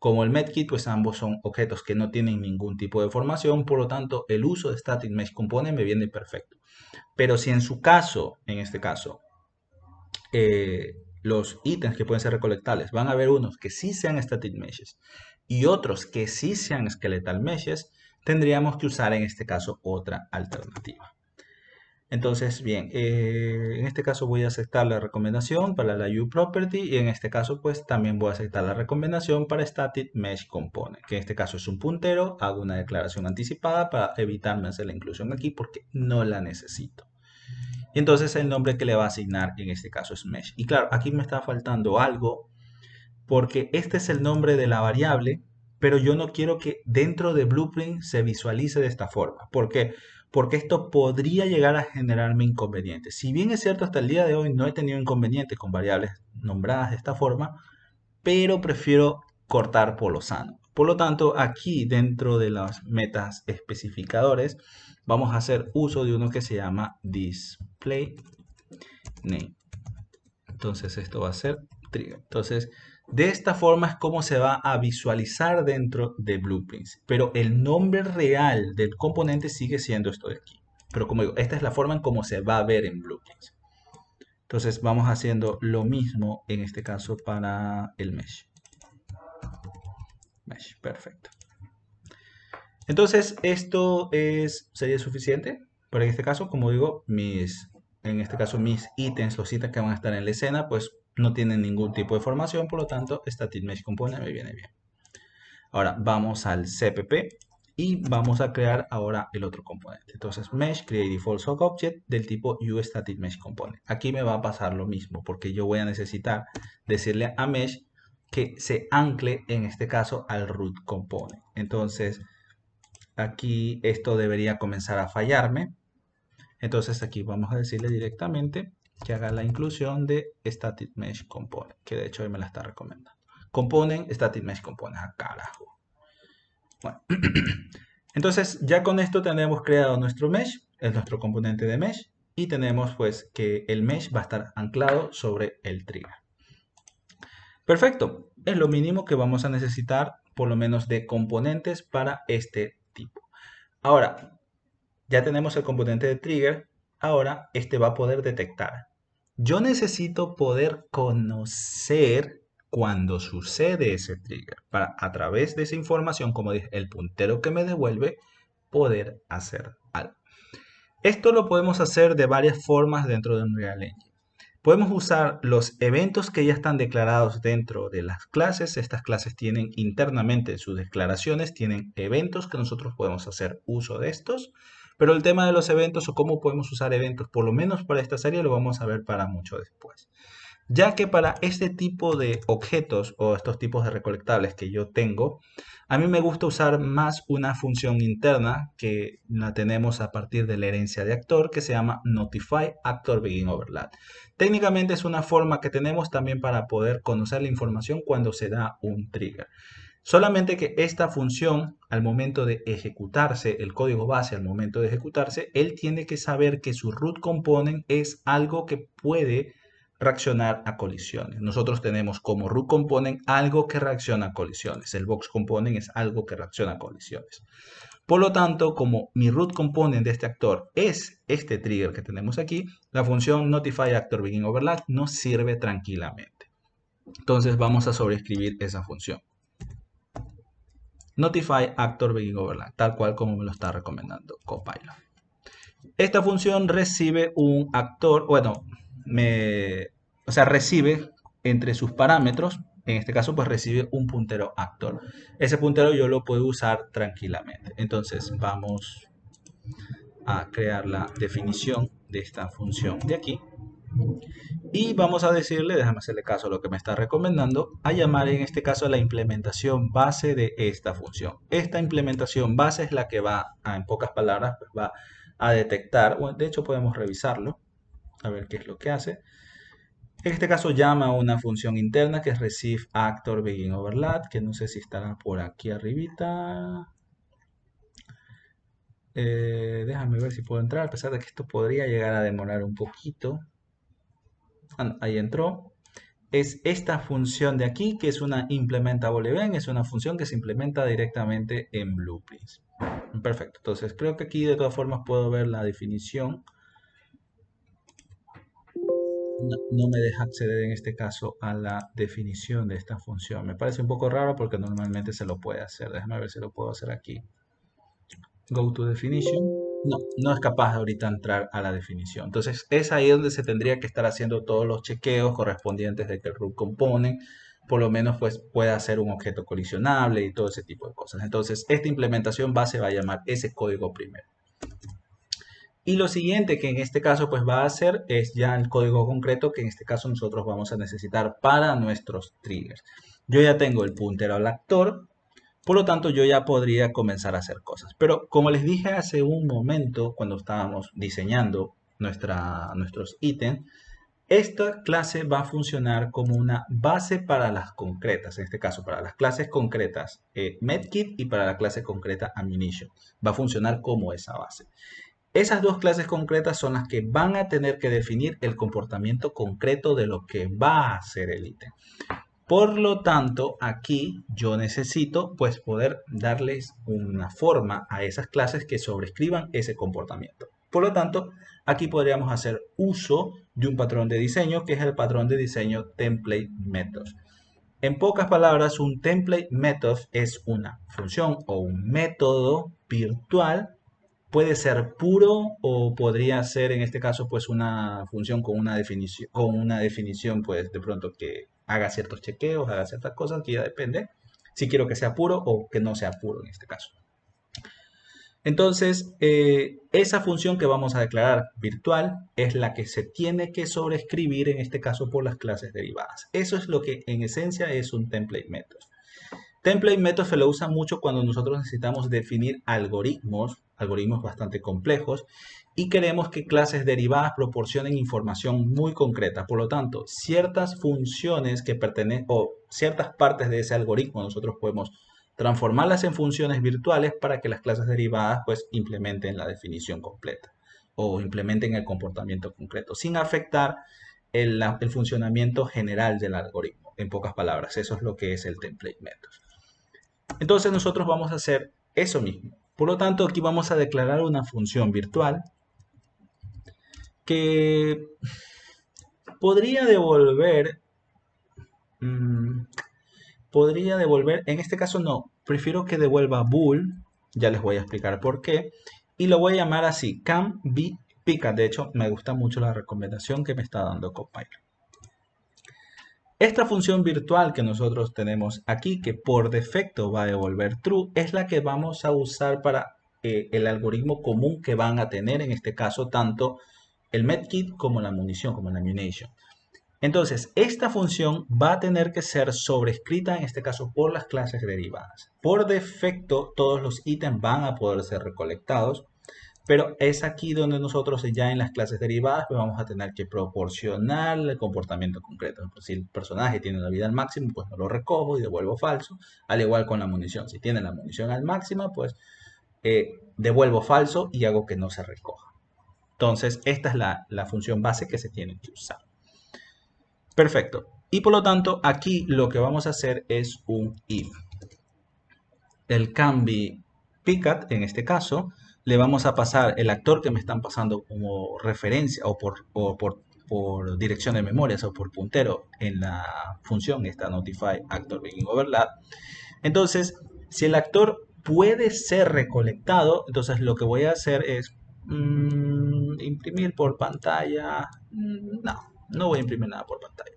como el medkit, pues ambos son objetos que no tienen ningún tipo de formación, por lo tanto el uso de static mesh component me viene perfecto. Pero si en su caso, en este caso, los ítems que pueden ser recolectables, van a haber unos que sí sean static meshes y otros que sí sean skeletal meshes, tendríamos que usar en este caso otra alternativa. Entonces, bien, en este caso voy a aceptar la recomendación para la uProperty y en este caso pues también voy a aceptar la recomendación para Static Mesh Component, que en este caso es un puntero, hago una declaración anticipada para evitarme hacer la inclusión aquí porque no la necesito. Y entonces el nombre que le va a asignar en este caso es Mesh. Y claro, aquí me está faltando algo porque este es el nombre de la variable, pero yo no quiero que dentro de Blueprint se visualice de esta forma. ¿Por qué? Porque esto podría llegar a generarme inconvenientes. Si bien es cierto, hasta el día de hoy no he tenido inconvenientes con variables nombradas de esta forma, pero prefiero cortar por lo sano. Por lo tanto, aquí dentro de las metas especificadores, vamos a hacer uso de uno que se llama display name. Entonces esto va a ser trigger. Entonces, de esta forma es como se va a visualizar dentro de Blueprints. Pero el nombre real del componente sigue siendo esto de aquí. Pero como digo, esta es la forma en cómo se va a ver en Blueprints. Entonces vamos haciendo lo mismo en este caso para el mesh. mesh. Perfecto. Entonces, esto sería suficiente. Pero en este caso, como digo, en este caso mis ítems, los ítems que van a estar en la escena, pues no tienen ningún tipo de formación, por lo tanto, Static Mesh Component me viene bien. Ahora vamos al CPP y vamos a crear ahora el otro componente. Entonces, Mesh Create Default Sock Object del tipo UStatic Mesh Component. Aquí me va a pasar lo mismo porque yo voy a necesitar decirle a Mesh que se ancle en este caso al root component. Entonces, aquí esto debería comenzar a fallarme. Entonces, aquí vamos a decirle directamente que haga la inclusión de Static Mesh Component, que de hecho él me la está recomendando. Component, Static Mesh Component, a carajo. Bueno, entonces ya con esto tenemos creado nuestro mesh, es nuestro componente de mesh, y tenemos pues que el mesh va a estar anclado sobre el trigger. Perfecto, es lo mínimo que vamos a necesitar por lo menos de componentes para este tipo. Ahora, ya tenemos el componente de trigger, ahora este va a poder detectar. Yo necesito poder conocer cuando sucede ese trigger para a través de esa información, como dije, el puntero que me devuelve, poder hacer algo. Esto lo podemos hacer de varias formas dentro de Unreal Engine. Podemos usar los eventos que ya están declarados dentro de las clases. Estas clases tienen internamente en sus declaraciones, tienen eventos que nosotros podemos hacer uso de estos. Pero el tema de los eventos o cómo podemos usar eventos, por lo menos para esta serie, lo vamos a ver para mucho después. Ya que para este tipo de objetos o estos tipos de recolectables que yo tengo, a mí me gusta usar más una función interna que la tenemos a partir de la herencia de actor que se llama Notify Actor Begin Overlap. Técnicamente es una forma que tenemos también para poder conocer la información cuando se da un trigger. Solamente que esta función, al momento de ejecutarse, el código base al momento de ejecutarse, él tiene que saber que su root component es algo que puede reaccionar a colisiones. Nosotros tenemos como root component algo que reacciona a colisiones. El box component es algo que reacciona a colisiones. Por lo tanto, como mi root component de este actor es este trigger que tenemos aquí, la función notify actor begin overlap nos sirve tranquilamente. Entonces vamos a sobreescribir esa función. Notify actor begin overlap, tal cual como me lo está recomendando Copilot. Esta función recibe un actor, bueno, recibe entre sus parámetros, en este caso pues recibe un puntero actor. Ese puntero yo lo puedo usar tranquilamente. Entonces vamos a crear la definición de esta función de aquí. Y vamos a decirle, déjame hacerle caso a lo que me está recomendando, a llamar en este caso la implementación base de esta función. Esta implementación base es la que va, en pocas palabras, pues va a detectar, bueno, de hecho podemos revisarlo, a ver qué es lo que hace. En este caso llama a una función interna que es receive actor begin overlap, que no sé si estará por aquí arribita. Déjame ver si puedo entrar, a pesar de que esto podría llegar a demorar un poquito. Ahí entró. Es esta función de aquí, que es una implementable event, es una función que se implementa directamente en Blueprints. Perfecto, entonces creo que aquí de todas formas puedo ver la definición. No me deja acceder en este caso a la definición de esta función. Me parece un poco raro porque normalmente se lo puede hacer. Déjame ver si lo puedo hacer aquí. Go to definition. No es capaz de ahorita entrar a la definición. Entonces es ahí donde se tendría que estar haciendo todos los chequeos correspondientes de que el root component por lo menos pues pueda ser un objeto colisionable y todo ese tipo de cosas. Entonces esta implementación base va a llamar ese código primero. Y lo siguiente que en este caso pues va a hacer es ya el código concreto que en este caso nosotros vamos a necesitar para nuestros triggers. Yo ya tengo el puntero al actor, por lo tanto yo ya podría comenzar a hacer cosas. Pero como les dije hace un momento cuando estábamos diseñando nuestros ítems, esta clase va a funcionar como una base para las concretas, en este caso para las clases concretas medkit y para la clase concreta ammunition. Va a funcionar como esa base. Esas dos clases concretas son las que van a tener que definir el comportamiento concreto de lo que va a hacer el ítem. Por lo tanto, aquí yo necesito pues poder darles una forma a esas clases que sobrescriban ese comportamiento. Por lo tanto, aquí podríamos hacer uso de un patrón de diseño que es el patrón de diseño template methods. En pocas palabras, un template method es una función o un método virtual. Puede ser puro o podría ser en este caso pues una función con una definición pues de pronto que haga ciertos chequeos, haga ciertas cosas, que ya depende si quiero que sea puro o que no sea puro en este caso. Entonces, esa función que vamos a declarar virtual es la que se tiene que sobreescribir en este caso por las clases derivadas. Eso es lo que en esencia es un template method. Template method se lo usa mucho cuando nosotros necesitamos definir algoritmos bastante complejos, y queremos que clases derivadas proporcionen información muy concreta. Por lo tanto, ciertas funciones que pertenecen o ciertas partes de ese algoritmo nosotros podemos transformarlas en funciones virtuales para que las clases derivadas pues implementen la definición completa o implementen el comportamiento concreto sin afectar el funcionamiento general del algoritmo. En pocas palabras, eso es lo que es el template method. Entonces nosotros vamos a hacer eso mismo. Por lo tanto, aquí vamos a declarar una función virtual que podría devolver, mmm, en este caso no, prefiero que devuelva bool, ya les voy a explicar por qué, y lo voy a llamar así, can be picked. De hecho, me gusta mucho la recomendación que me está dando Copilot. Esta función virtual que nosotros tenemos aquí, que por defecto va a devolver true, es la que vamos a usar para el algoritmo común que van a tener, en este caso, tanto el medkit como la munición, como la ammunition. Entonces, esta función va a tener que ser sobrescrita, en este caso, por las clases derivadas. Por defecto, todos los ítems van a poder ser recolectados, pero es aquí donde nosotros ya en las clases derivadas pues vamos a tener que proporcionar el comportamiento concreto. Si el personaje tiene la vida al máximo, pues no lo recojo y devuelvo falso. Al igual con la munición. Si tiene la munición al máximo, pues devuelvo falso y hago que no se recoja. Entonces, esta es la función base que se tiene que usar. Perfecto. Y por lo tanto, aquí lo que vamos a hacer es un if. El can be picked, en este caso, le vamos a pasar el actor que me están pasando como referencia o por dirección de memorias o por puntero en la función esta notify actor being overlap. Entonces, si el actor puede ser recolectado, entonces lo que voy a hacer es imprimir por pantalla. No voy a imprimir nada por pantalla.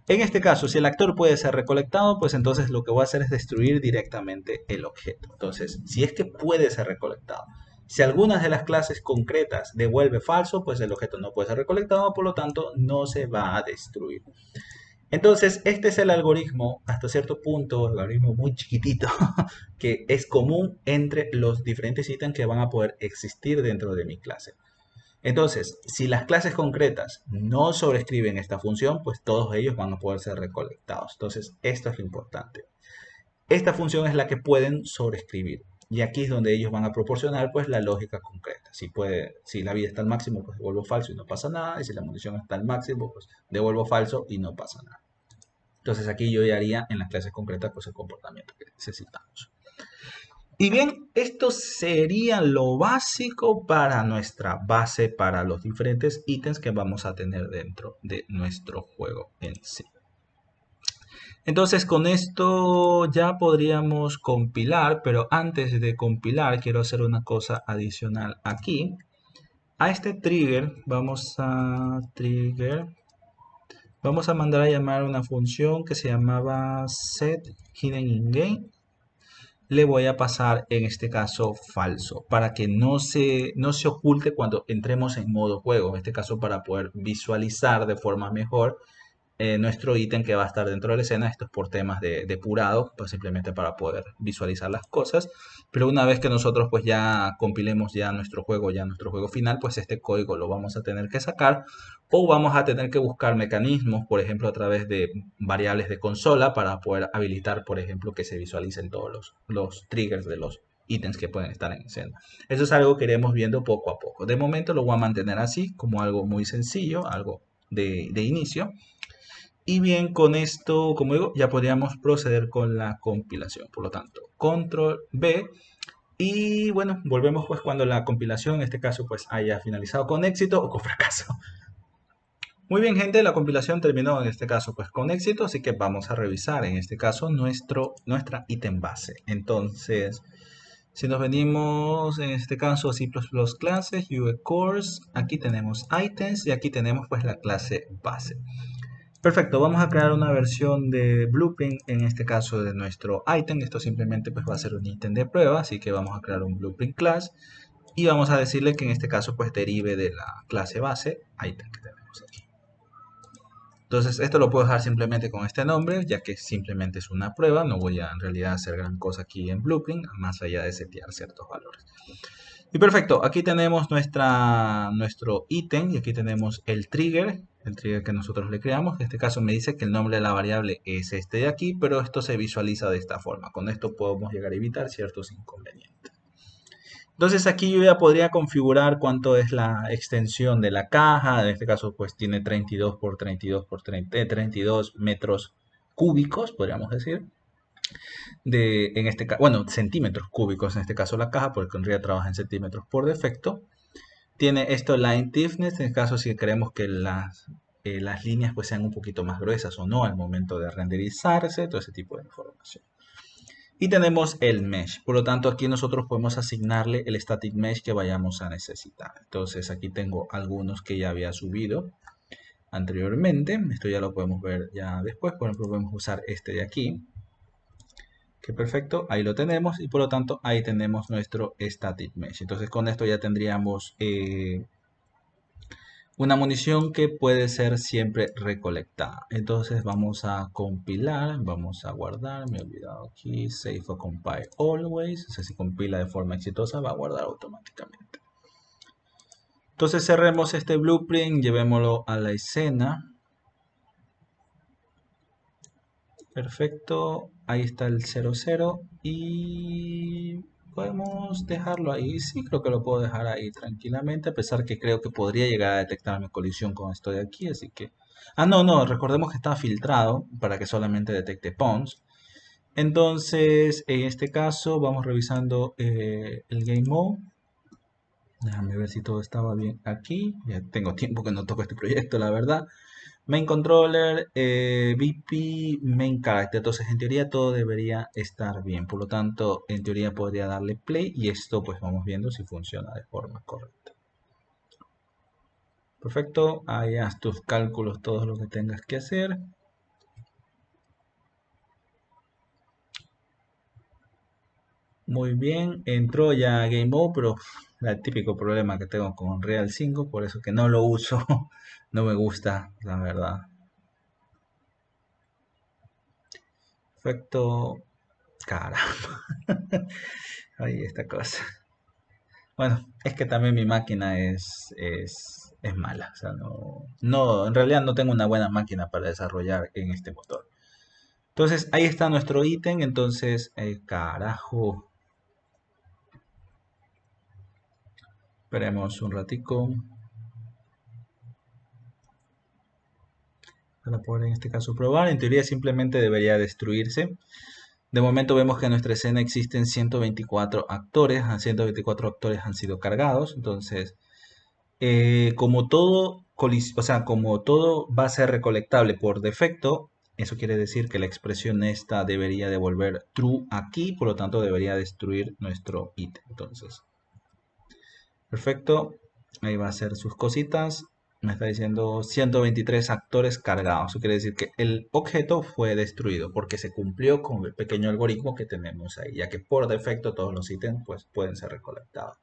En este caso, si el actor puede ser recolectado, pues entonces lo que voy a hacer es destruir directamente el objeto. Entonces, si es que puede ser recolectado. Si algunas de las clases concretas devuelve falso, pues el objeto no puede ser recolectado, por lo tanto no se va a destruir. Entonces, este es el algoritmo, hasta cierto punto, el algoritmo muy chiquitito, que es común entre los diferentes ítems que van a poder existir dentro de mi clase. Entonces, si las clases concretas no sobrescriben esta función, pues todos ellos van a poder ser recolectados. Entonces, esto es lo importante. Esta función es la que pueden sobrescribir. Y aquí es donde ellos van a proporcionar pues la lógica concreta. Si la vida está al máximo, pues devuelvo falso y no pasa nada. Y si la munición está al máximo, pues devuelvo falso y no pasa nada. Entonces aquí yo ya haría en las clases concretas pues el comportamiento que necesitamos. Y bien, esto sería lo básico para nuestra base para los diferentes ítems que vamos a tener dentro de nuestro juego en sí. Entonces con esto ya podríamos compilar, pero antes de compilar quiero hacer una cosa adicional aquí. A este trigger vamos a mandar a llamar una función que se llamaba setHiddenInGame. Le voy a pasar en este caso falso para que no se oculte cuando entremos en modo juego, en este caso para poder visualizar de forma mejor nuestro ítem que va a estar dentro de la escena. Esto es por temas de depurado, pues simplemente para poder visualizar las cosas. Pero una vez que nosotros pues ya compilemos ya nuestro juego final, pues este código lo vamos a tener que sacar o vamos a tener que buscar mecanismos, por ejemplo, a través de variables de consola para poder habilitar, por ejemplo, que se visualicen todos los triggers de los ítems que pueden estar en escena. Eso es algo que iremos viendo poco a poco. De momento lo voy a mantener así, como algo muy sencillo, algo de inicio. Y bien, con esto, como digo, ya podríamos proceder con la compilación. Por lo tanto, control B. Y bueno, volvemos pues cuando la compilación, en este caso, pues haya finalizado con éxito o con fracaso. Muy bien, gente, la compilación terminó en este caso pues con éxito, así que vamos a revisar en este caso nuestra ítem base. Entonces, si nos venimos en este caso a C++ clases, UE Course, aquí tenemos items y aquí tenemos pues la clase base. Perfecto, vamos a crear una versión de Blueprint en este caso de nuestro item. Esto simplemente pues va a ser un ítem de prueba, así que vamos a crear un Blueprint class y vamos a decirle que en este caso pues derive de la clase base item que tenemos aquí. Entonces esto lo puedo dejar simplemente con este nombre, ya que simplemente es una prueba, no voy a en realidad hacer gran cosa aquí en Blueprint, más allá de setear ciertos valores. Y perfecto, aquí tenemos nuestro ítem y aquí tenemos el trigger que nosotros le creamos. En este caso me dice que el nombre de la variable es este de aquí, pero esto se visualiza de esta forma. Con esto podemos llegar a evitar ciertos inconvenientes. Entonces aquí yo ya podría configurar cuánto es la extensión de la caja. En este caso pues tiene 32 por 32 por 32 metros cúbicos, podríamos decir. En este caso, bueno, centímetros cúbicos en este caso la caja, porque en realidad trabaja en centímetros por defecto. Tiene esto line thickness, en el caso si queremos que las líneas pues sean un poquito más gruesas o no al momento de renderizarse, todo ese tipo de información. Y tenemos el mesh, por lo tanto aquí nosotros podemos asignarle el static mesh que vayamos a necesitar. Entonces aquí tengo algunos que ya había subido anteriormente, esto ya lo podemos ver ya después, por ejemplo podemos usar este de aquí, que perfecto, ahí lo tenemos y por lo tanto ahí tenemos nuestro static mesh. Entonces con esto ya tendríamos una munición que puede ser siempre recolectada. Entonces vamos a compilar, vamos a guardar, me he olvidado aquí, save a compile always, o sea, si compila de forma exitosa va a guardar automáticamente. Entonces cerremos este blueprint, llevémoslo a la escena. Perfecto, ahí está el 00 y podemos dejarlo ahí. Sí, creo que lo puedo dejar ahí tranquilamente, a pesar que creo que podría llegar a detectarme colisión con esto de aquí, así que... Ah, no, recordemos que está filtrado para que solamente detecte pawns. Entonces, en este caso, vamos revisando el Game Mode. Déjame ver si todo estaba bien aquí. Ya tengo tiempo que no toco este proyecto, la verdad. Main controller, VP, main character. Entonces, en teoría todo debería estar bien. Por lo tanto, en teoría podría darle play y esto pues vamos viendo si funciona de forma correcta. Perfecto, ahí haz tus cálculos, todo lo que tengas que hacer. Muy bien, entró ya Game Mode, pero el típico problema que tengo con Unreal 5, por eso que no lo uso, no me gusta, la verdad. Perfecto, caramba, ahí esta cosa. Bueno, es que también mi máquina es mala, o sea, no, en realidad no tengo una buena máquina para desarrollar en este motor. Entonces, ahí está nuestro ítem, entonces, carajo, esperemos un ratico. Para poder en este caso probar. En teoría simplemente debería destruirse. De momento vemos que en nuestra escena existen 124 actores. 124 actores han sido cargados. Entonces, como todo, o sea, como todo va a ser recolectable por defecto, eso quiere decir que la expresión esta debería devolver true aquí, por lo tanto debería destruir nuestro ítem. Entonces, perfecto. Ahí va a ser sus cositas. Me está diciendo 123 actores cargados. Eso quiere decir que el objeto fue destruido porque se cumplió con el pequeño algoritmo que tenemos ahí, ya que por defecto todos los ítems pues, pueden ser recolectados.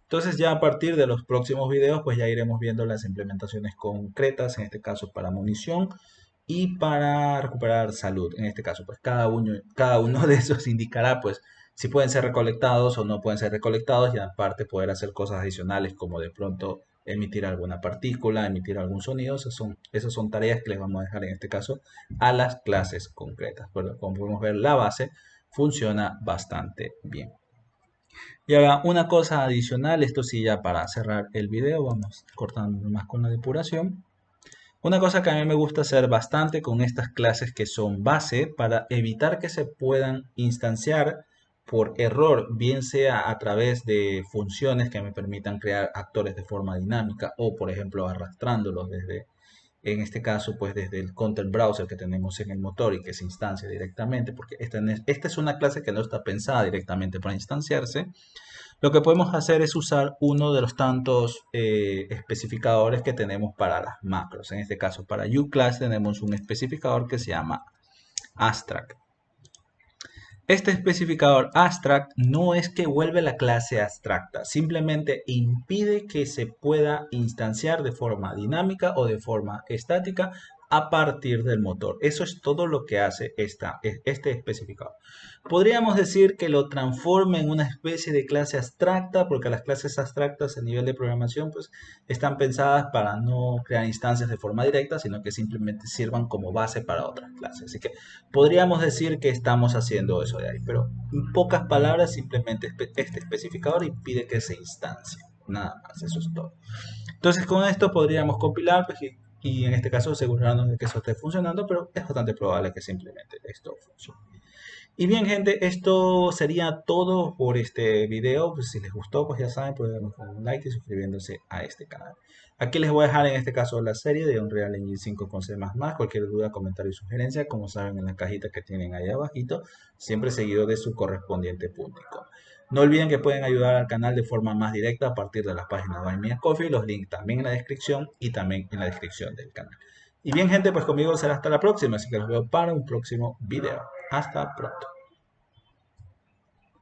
Entonces ya a partir de los próximos videos pues ya iremos viendo las implementaciones concretas, en este caso para munición y para recuperar salud. En este caso pues cada uno de esos indicará pues si pueden ser recolectados o no pueden ser recolectados y aparte poder hacer cosas adicionales como de pronto emitir alguna partícula, emitir algún sonido. Esas son tareas que les vamos a dejar en este caso a las clases concretas. Pero como podemos ver la base funciona bastante bien. Y ahora una cosa adicional, esto sí ya para cerrar el video, vamos cortando más con la depuración. Una cosa que a mí me gusta hacer bastante con estas clases que son base para evitar que se puedan instanciar por error, bien sea a través de funciones que me permitan crear actores de forma dinámica o por ejemplo arrastrándolos en este caso pues desde el content browser que tenemos en el motor y que se instancia directamente, porque esta es una clase que no está pensada directamente para instanciarse. Lo que podemos hacer es usar uno de los tantos especificadores que tenemos para las macros. En este caso, para uClass tenemos un especificador que se llama abstract. Este especificador abstract no es que vuelve la clase abstracta, simplemente impide que se pueda instanciar de forma dinámica o de forma estática a partir del motor. Eso es todo lo que hace este especificador. Podríamos decir que lo transforma en una especie de clase abstracta, porque las clases abstractas a nivel de programación pues, están pensadas para no crear instancias de forma directa, sino que simplemente sirvan como base para otras clases. Así que podríamos decir que estamos haciendo eso de ahí, pero en pocas palabras, simplemente este especificador impide que se instancie. Nada más, eso es todo. Entonces con esto podríamos compilar pues, y en este caso asegurarnos de que eso esté funcionando, pero es bastante probable que simplemente esto funcione. Y bien, gente, esto sería todo por este video. Pues, si les gustó, pues ya saben, pueden darnos un like y suscribiéndose a este canal. Aquí les voy a dejar en este caso la serie de Unreal Engine 5 con C++. Cualquier duda, comentario y sugerencia, como saben, en la cajita que tienen ahí abajito, siempre seguido de su correspondiente puntico. No olviden que pueden ayudar al canal de forma más directa a partir de la página Buy Me a Coffee. Los links también en la descripción y también en la descripción del canal. Y bien, gente, pues conmigo será hasta la próxima, así que los veo para un próximo video. Hasta pronto.